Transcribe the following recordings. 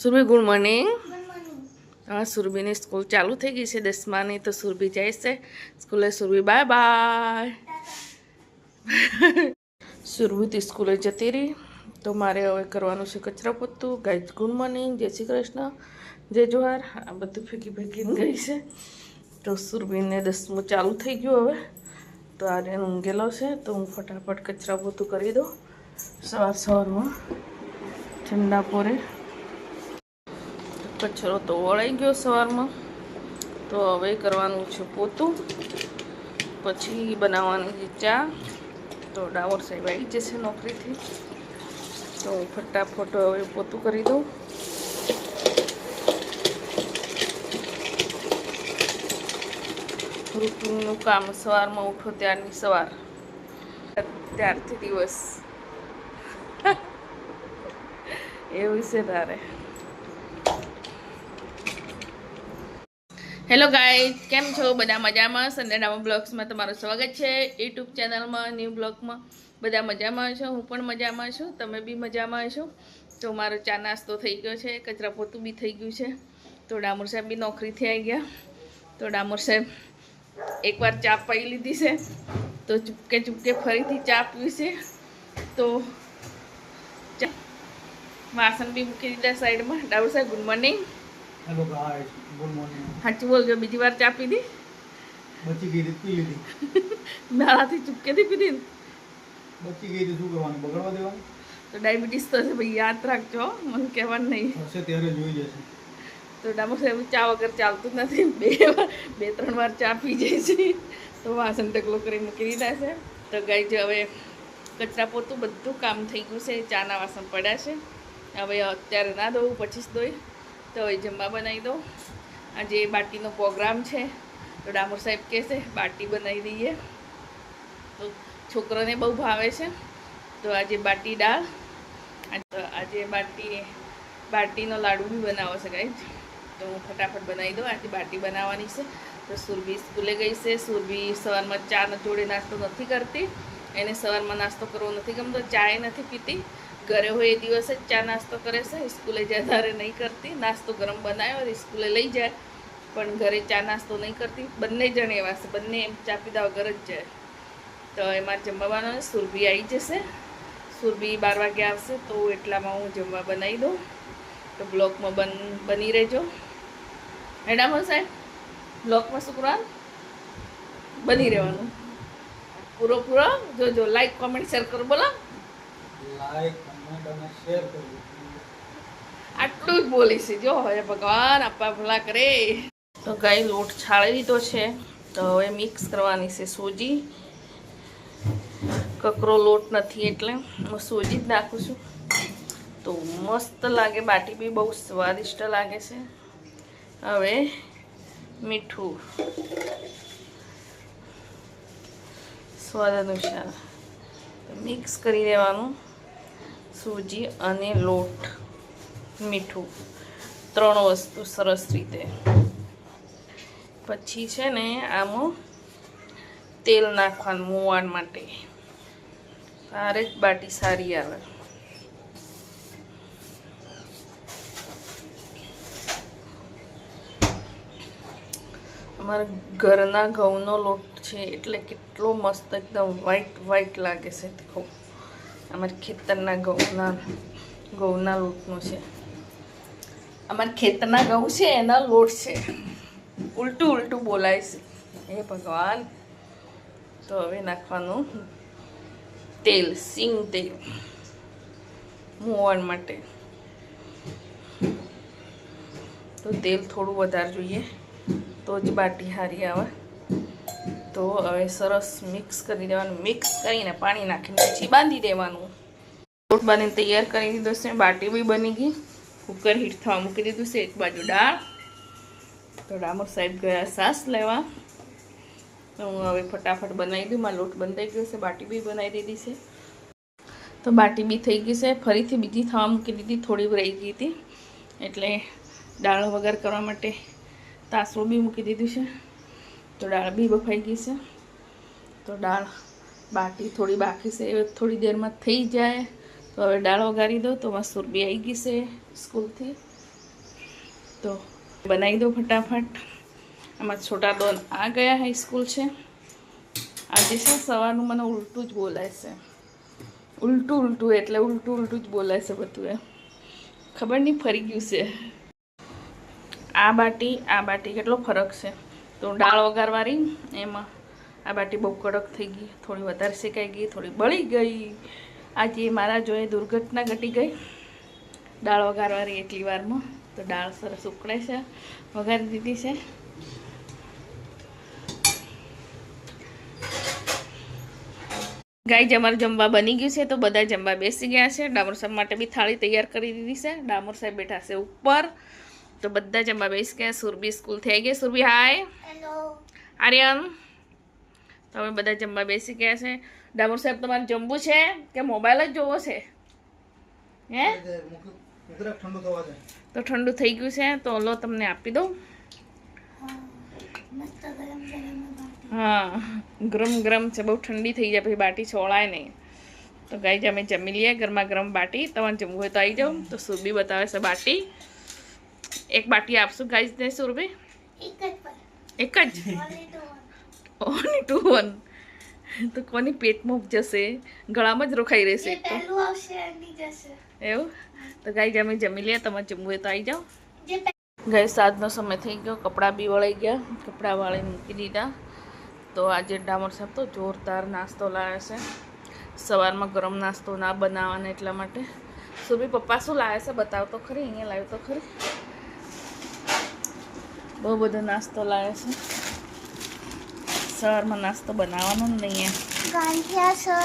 Surabhi good morning. હા, સુરભીની school ચાલુ થઈ ગઈ છે 10માની, તો સુરભી જાય છે સ્કૂલે। Surabhi bye bye. સુરભી સ્કૂલે જતી રહી, તો મારે હવે કરવાનું છે કચરા પોતું। ગાઈઝ ગુડ મોર્નિંગ, જય શ્રી કૃષ્ણ, જય જોહાર। આ બધું ફેંકી ફેંકીને ગઈ છે, તો સુરભીને 10મું ચાલુ થઈ ગયું હવે। તો આજે ઊંઘેલો છે, તો હું ફટાફટ કચરા પોતું કરી દઉં સવારમાં ઠંડા પોરે। કચરો તો વળાઈ ગયો સવારમાં, તો હવે કરવાનું છે પોતું, પછી બનાવવાની છે ચા। તો ડાવર સાહેબ આવી જશે નોકરીથી, તો ફટાફટ હવે પોતું કરી દઉં। રૂટીનનું કામ સવારમાં ઉઠો ત્યારની સવાર, ત્યારથી દિવસ એવું છે તારે। હેલો ગાઈઝ, કેમ છો બધા? મજામાં? સંદેડામાં બ્લોગ્સમાં તમારું સ્વાગત છે, યુટ્યુબ ચેનલમાં ન્યૂ બ્લોગમાં। બધા મજામાં છો, હું પણ મજામાં છું, તમે બી મજામાં છો। તો મારો ચા નાસ્તો થઈ ગયો છે, કચરા પોતું બી થઈ ગયું છે। તો ડામોર સાહેબ બી નોકરીથી આવી ગયા, તો ડામોર સાહેબ એકવાર ચા પી લીધી છે, તો ચૂપકે ચૂપકે ફરીથી ચા પીવી છે। તો વાસણ બી મૂકી દીધા સાઈડમાં। ડામોર સાહેબ good morning. Hello guys, good morning. સાચું બોલજો, બીજી વાર ચા પીધી? બચી ગઈ પી લીધી। મારાથી ચૂપકેથી પીધી ને? બચી ગઈ શું કરવાનું, બગડવા દેવાનું? તો ડાયાબિટીસ તો છે ભાઈ, યાદ રાખજો, મને કહેવાનું નહીં હશે ત્યારે જોઈ જશે। તો ડામોર સાહેબ ચા વગર ચાલતું જ નથી, બે ત્રણ વાર ચા પી જાય છે, તો વાસણ ઢગલો કરી મૂકી દીધા છે। તો ગાઈ જે હવે કચરા પોતું બધું કામ થઈ ગયું છે, ચાના વાસણ પડ્યા છે, હવે અત્યારે ના ધોવું, પછી જ ધોઈ। તો હવે જમવા બનાવી દો। આજે બાટીનો પ્રોગ્રામ છે, તો ડામોર સાહેબ કહેશે બાટી બનાવી દઈએ, તો છોકરાને બહુ ભાવે છે। તો આજે બાટી દાળ, આજે બાટીનો લાડુ બી બનાવો છે ગાઈઝ, તો હું ફટાફટ બનાવી દઉં। આજે બાટી બનાવવાની છે। તો સુરભી સ્કૂલે ગઈ છે। સુરભી સવારમાં ચા જોડે નાસ્તો નથી કરતી, એને સવારમાં નાસ્તો કરવો નથી ગમતો, ચા એ નથી પીતી। ઘરે હોય એ દિવસે જ ચા નાસ્તો કરે છે, સ્કૂલે જાય ત્યારે નહીં કરતી। નાસ્તો ગરમ બનાવ્યો સ્કૂલે લઈ જાય, પણ ઘરે ચા નાસ્તો નહીં કરતી। બંને જણ એવા છે, બંને એમ ચા પીધા વગર જ જાય। તો એમાં જમવાનો સુરભી આવી જશે, સુરભી 12 વાગે આવશે, તો એટલામાં હું જમવા બનાવી દઉં। તો બ્લોગમાં બની રહેજો। ડામોર સાહેબ, બ્લોગમાં શું કરવાનું? બની રહેવાનું પૂરો જોજો, લાઈક કોમેન્ટ શેર કરો, બોલો લાઈક કમેન્ટ અને શેર કરજો। આટલું જ બોલી છે, જો હવે ભગવાન આપવા ભલા કરે। તો ગાય લોટ છાળી દીધો છે, તો હવે મિક્સ કરવાની છે સોજી। કકરો લોટ નથી એટલે હું સોજી જ નાખું છું, તો મસ્ત લાગે, બાટી બી બહુ સ્વાદિષ્ટ લાગે છે। હવે મીઠું સ્વાદ અનુસાર મિક્સ કરી દેવાનું, સૂજી અને લોટ, મીઠું, 3 વસ્તુ સરસ રીતે। પછી છે ને આમાં તેલ નાખવાનું મોવણ માટે, તારે જ બાટી સારી આવે। અમારા ઘરના ઘઉંનો લોટ છે, એટલે કેટલો મસ્ત એકદમ વ્હાઈટ લાગે છે દેખો। અમારા ખેતરના ઘઉંના લોટનો છે, અમારા ખેતરના ઘઉં છે એના લોટ છે, ઉલટું બોલાય છે, હે ભગવાન। તો હવે નાખવાનું તેલ, સિંગ તેલ મોવણ માટે, તો તેલ થોડું વધારે જોઈએ, તો જ બાટી સારી આવે। તો હવે સરસ મિક્સ કરી દેવાનું, મિક્સ કરીને પાણી નાખીને પછી બાંધી દેવાનું। લોટ બાંધીને તૈયાર કરી દીધો છે, બાટી બી બની ગઈ, કુકર હીટ થવા મૂકી દીધું છે। એક બાજુ દાળ, તો ડામોર સાહેબ ગયા સાસ લેવા, તો હું હવે ફટાફટ બનાવી દઉં। મારો લોટ બંધાઈ ગયો છે, બાટી બી બનાવી દીધી છે, તો બાટી બી થઈ ગઈ છે। ફરીથી બીજી થવા મૂકી દીધી, થોડી રહી ગઈ હતી, એટલે દાળ વગર કરવા માટે તાસરું બી મૂકી દીધું છે, તો દાળ બી બફાઈ ગઈ છે। તો બાટી થોડી બાકી છે, થોડી દેરમાં થઈ જાય, તો હવે દાળ વઘારી દો। તો સુરભી આવી ગઈ છે સ્કૂલથી, તો બનાવી દો ફટાફટ. આમાં છોટા દોન આ ગયા હાઈસ્કૂલ છે. આજે છે સવારનું મને ઉલટું જ બોલાય છે. ઉલટું એટલે ઉલટું જ બોલાય છે બધું. એ ખબર નહીં ફરી ગયું છે. આ બાટી કેટલો ફરક છે. તો દાળ વઘારવાળી એમાં આ બાટી બહુ કડક થઈ ગઈ, થોડી વધારે શેકાઈ ગઈ, થોડી બળી ગઈ. આજે મારા જોડે દુર્ઘટના ઘટી ગઈ દાળ વઘારવાળી એટલી વારમાં. તો દાળ સરસ ઉકળે છે, વઘારી દીધી છે. ગાય અમારે જમવા બની ગયું છે, તો બધા જમવા બેસી ગયા છે. ડામોર સાહેબ માટે બી થાળી તૈયાર કરી દીધી છે. ડામોર સાહેબ બેઠા છે ઉપર. તો બધા જમવા બેસી ગયા. સુરભી સ્કૂલથી આવી ગઈ. સુરભી હાય. હેલો આર્યન. તો હવે બધા જમવા બેસી ગયા છે. ડામોર સાહેબ તમારે જમવું છે કે મોબાઈલ જ જોવો છે? હે તો ઠંડુ થઈ ગયું છે, તો લો તમને આપી દઉં. હા ગરમ છે, બહુ ઠંડી થઈ જાય પછી બાટી છોડાય નહીં. તો ગાઈ અમે જમી લઈએ ગરમા ગરમ બાટી. તમારે જમવું હોય તો આવી જાઓ. તો સુરભી બતાવે છે બાટી. એક બાટી આપશું ગાઈસ ને સુરભી? એક જ ઓનલી 2 1. તો કોની પેટમાં જશે? ગળામાં જ રોખાઈ રહેશે. એવું? તો ગાઈ અમે જમી લઈએ. તમારે જમવું હોય તો આવી જાઓ. ગાઈ સાંજનો સમય થઈ ગયો. કપડાં બી વળાઈ ગયા. કપડાં વાળી મૂકી દીધા. તો આજે ડામોર સાહેબ તો જોરદાર નાસ્તો લાવે છે. સવારમાં ગરમ નાસ્તો ના બનાવવાનો એટલા માટે. સુરભી પપ્પા શું લાવે છે બતાવ તો ખરી. અહીંયા લાવ્યો તો ખરી. બહુ બધો નાસ્તો લાવે છે. સવારમાં નાસ્તો બનાવવાનો જ નહીં. ગાંઠિયા છે,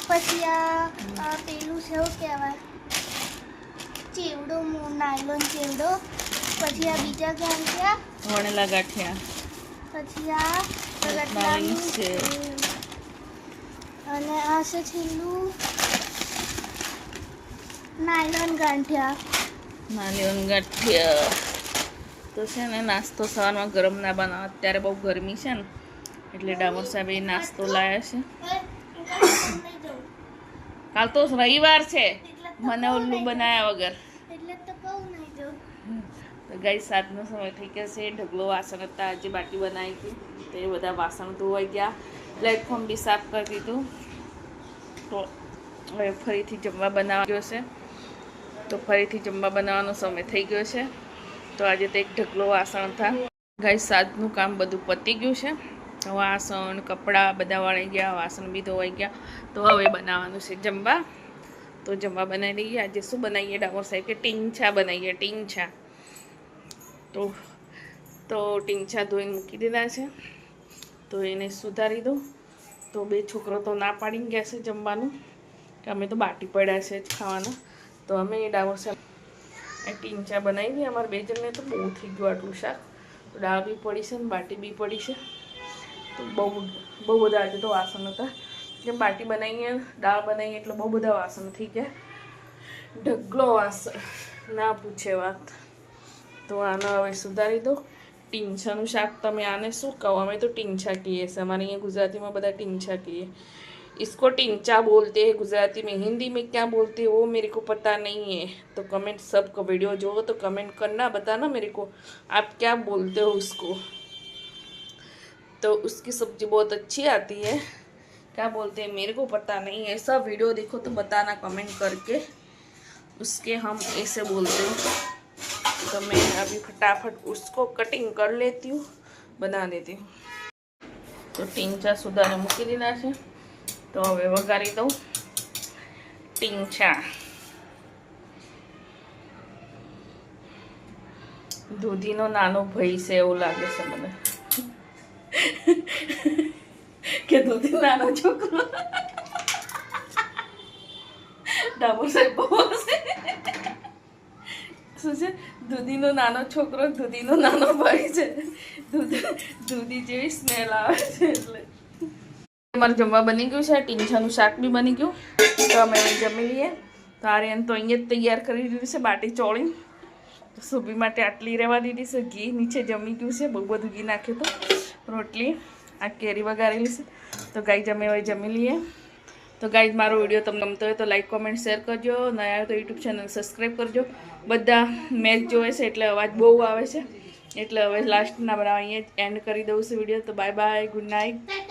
પછી આ પેલું છે એવું કહેવાય ચેવડો, નાયલોન ચેવડો, પછી આ બીજા ગાંઠિયા, વણેલા ગાંઠિયા, પછી આ રતલામી છે, અને આ છે છેલ્લું નાયલોન ગાંઠિયા. તો છે ને નાસ્તો સવારમાં ગરમ ના બનાવો. અત્યારે બહુ ગરમી છે ને એટલે ડામોર સાહેબ એ નાસ્તો લાવ્યા છે. કાલ તો રવિવાર છે, મને ઓલું બનાવ્યા વગર. તો ગાઈ સાંજનો સમય થઈ ગયો છે. ઢગલો વાસણ હતા. આજે બાટી બનાવી હતી તો એ બધા વાસણ ધોવાઈ ગયા. પ્લેટફોર્મ બી સાફ કરી દીધું. તો હવે ફરીથી જમવા બનાવવા ગયો છે. તો ફરીથી જમવા બનાવવાનો સમય થઈ ગયો છે. તો આજે તો એક ઢગલો વાસણ હતા. ગાઈ સાંજનું કામ બધું પતી ગયું છે. તો વાસણ કપડાં બધા વળાઈ ગયા, વાસણ બી ધોવાઈ ગયા. તો હવે બનાવવાનું છે જમવા. તો જમવા બનાવી લઈએ. આજે શું બનાવીએ ડામોર સાહેબ કે ટીંછા બનાવીએ. ટીંછા તો ટીંછા ધોઈને મૂકી દીધા છે. તો એને સુધારી દઉં. તો 2 છોકરો તો ના પાડી ગયા છે જમવાનું કે અમે તો બાટી પડ્યા છે જ ખાવાના. તો અમે ડામોર સાહેબ એ ટીંચા બનાવી દઈએ. અમારે 2 જણને તો બહુ થઈ ગયું આટલું શાક. તો દાળ બી પડી છે ને બાટી બી પડી છે. તો બહુ બધા આજે તો વાસણ હતા. જેમ બાટી બનાવીએ, દાળ બનાવીએ એટલે બહુ બધા વાસણ થઈ ગયા. ઢગલો વાસણ ના પૂછે વાત. તો આને હવે સુધારી દો. ટીંછાનું શાક તમે આને શું કહો? અમે તો ટીંછા કહીએ છીએ. અમારે અહીંયા ગુજરાતીમાં બધા ટીંછા કહીએ. इसको टींचा बोलते हैं गुजराती में. हिंदी में क्या बोलते हैं वो मेरे को पता नहीं है. तो कमेंट सबको वीडियो जो तो कमेंट करना, बताना मेरे को आप क्या बोलते हो उसको. तो उसकी सब्जी बहुत अच्छी आती है. क्या बोलते हैं मेरे को पता नहीं है. ऐसा वीडियो देखो तो बताना कमेंट करके. उसके हम ऐसे बोलते हैं. तो मैं अभी फटाफट उसको कटिंग कर लेती हूँ, बना देती हूँ. तो टींचा सुधारे मूकी दीधा है. તો હવે વઘારી દઉં ટીંછા. દૂધીનો નાનો ભાઈ છે એવું લાગે છે મને કે દૂધી નાનો છોકરો. ડામોર સાહેબ બોલશે શું છે? દૂધીનો નાનો છોકરો, દૂધીનો નાનો ભાઈ છે. દૂધી જેવી સ્મેલ આવે છે એટલે. અમારું જમવા બની ગયું છે. ટીંછાનું શાક બી બની ગયું. તો અમે જમી લઈએ. તો આર્યન તો અહીંયા જ તૈયાર કરી દીધું છે બાટી ચોળી. તો સુભી માટે આટલી રહેવા દીધી છે. ઘી નીચે જમી ગયું છે. બહુ બધું ઘી નાખ્યું હતું. રોટલી આ કેરી વઘારેલી છે. તો ગાઈ જમે હવે જમી લઈએ. તો ગાઈઝ મારો વિડીયો તમને ગમતો હોય તો લાઈક કોમેન્ટ શેર કરજો, નયા હોય તો યુટ્યુબ ચેનલ સબસ્ક્રાઈબ કરજો. બધા મેચ જોવે છે એટલે અવાજ બહુ આવે છે, એટલે હવે લાસ્ટના બનાવવા અહીંયા જ એન્ડ કરી દઉં છું વિડીયો. તો બાય બાય, ગુડ નાઇટ.